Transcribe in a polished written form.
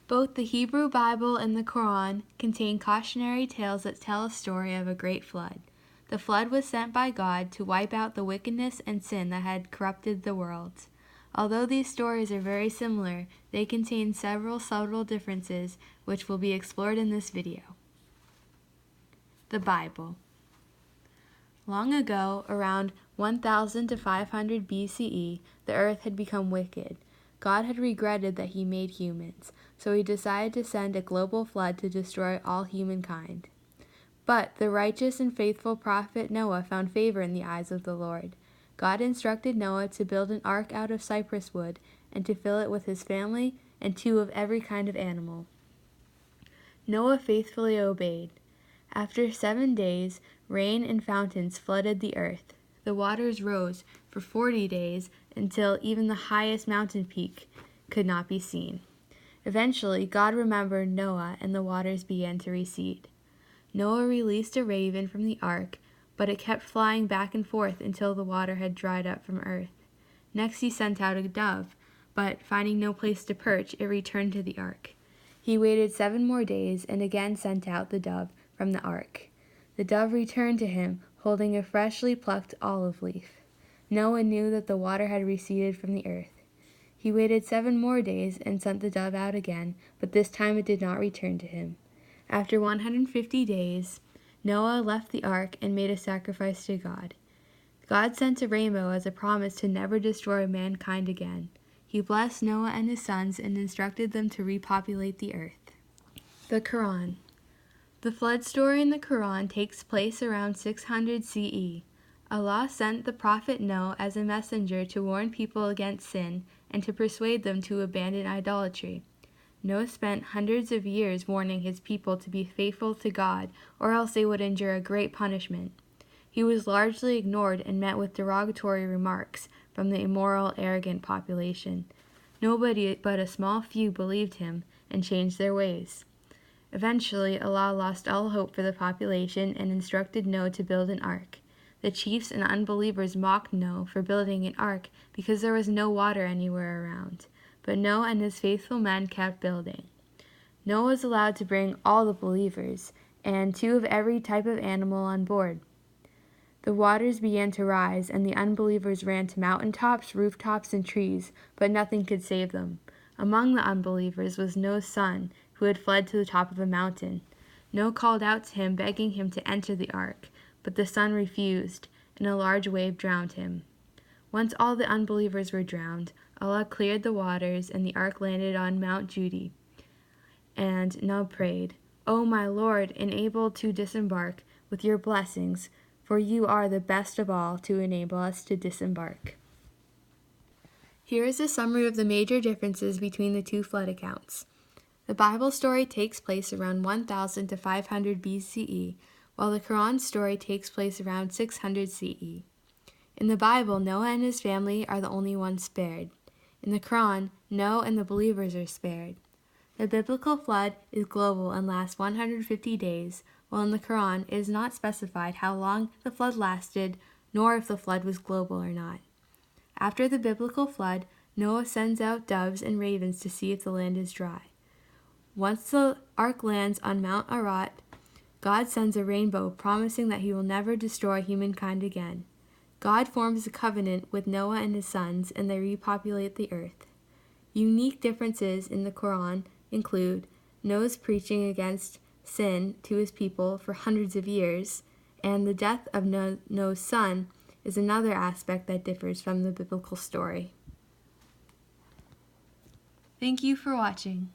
Both the Hebrew Bible and the Quran contain cautionary tales that tell a story of a great flood. The flood was sent by God to wipe out the wickedness and sin that had corrupted the world. Although these stories are very similar, they contain several subtle differences which will be explored in this video. The Bible. Long ago, around 1000 to 500 BCE, the earth had become wicked. God had regretted that he made humans, so he decided to send a global flood to destroy all humankind. But the righteous and faithful prophet Noah found favor in the eyes of the Lord. God instructed Noah to build an ark out of cypress wood and to fill it with his family and 2 of every kind of animal. Noah faithfully obeyed. After 7 days, rain and fountains flooded the earth. The waters rose for 40 days until even the highest mountain peak could not be seen. Eventually, God remembered Noah and the waters began to recede. Noah released a raven from the ark, but it kept flying back and forth until the water had dried up from earth. Next he sent out a dove, but finding no place to perch, it returned to the ark. He waited 7 more days and again sent out the dove from the ark. The dove returned to him, holding a freshly plucked olive leaf. Noah knew that the water had receded from the earth. He waited 7 more days and sent the dove out again, but this time it did not return to him. After 150 days, Noah left the ark and made a sacrifice to God. God sent a rainbow as a promise to never destroy mankind again. He blessed Noah and his sons and instructed them to repopulate the earth. The Quran. The flood story in the Quran takes place around 600 CE. Allah sent the prophet Noah as a messenger to warn people against sin and to persuade them to abandon idolatry. Noah spent hundreds of years warning his people to be faithful to God, or else they would endure a great punishment. He was largely ignored and met with derogatory remarks from the immoral, arrogant population. Nobody but a small few believed him and changed their ways. Eventually, Allah lost all hope for the population and instructed Noah to build an ark. The chiefs and unbelievers mocked Noah for building an ark because there was no water anywhere around. But Noah and his faithful men kept building. Noah was allowed to bring all the believers and 2 of every type of animal on board. The waters began to rise, and the unbelievers ran to mountaintops, rooftops, and trees, but nothing could save them. Among the unbelievers was Noah's son, who had fled to the top of a mountain. Noah called out to him, begging him to enter the ark, but the son refused, and a large wave drowned him. Once all the unbelievers were drowned, Allah cleared the waters, and the ark landed on Mount Judy. And Noah prayed, "O my Lord, enable to disembark with your blessings, for you are the best of all to enable us to disembark." Here is a summary of the major differences between the 2 flood accounts. The Bible story takes place around 1000 to 500 BCE, while the Quran story takes place around 600 CE. In the Bible, Noah and his family are the only ones spared. In the Quran, Noah and the believers are spared. The biblical flood is global and lasts 150 days, while in the Quran it is not specified how long the flood lasted, nor if the flood was global or not. After the biblical flood, Noah sends out doves and ravens to see if the land is dry. Once the ark lands on Mount Ararat, God sends a rainbow promising that he will never destroy humankind again. God forms a covenant with Noah and his sons, and they repopulate the earth. Unique differences in the Quran include Noah's preaching against sin to his people for hundreds of years, and the death of Noah's son is another aspect that differs from the biblical story. Thank you for watching.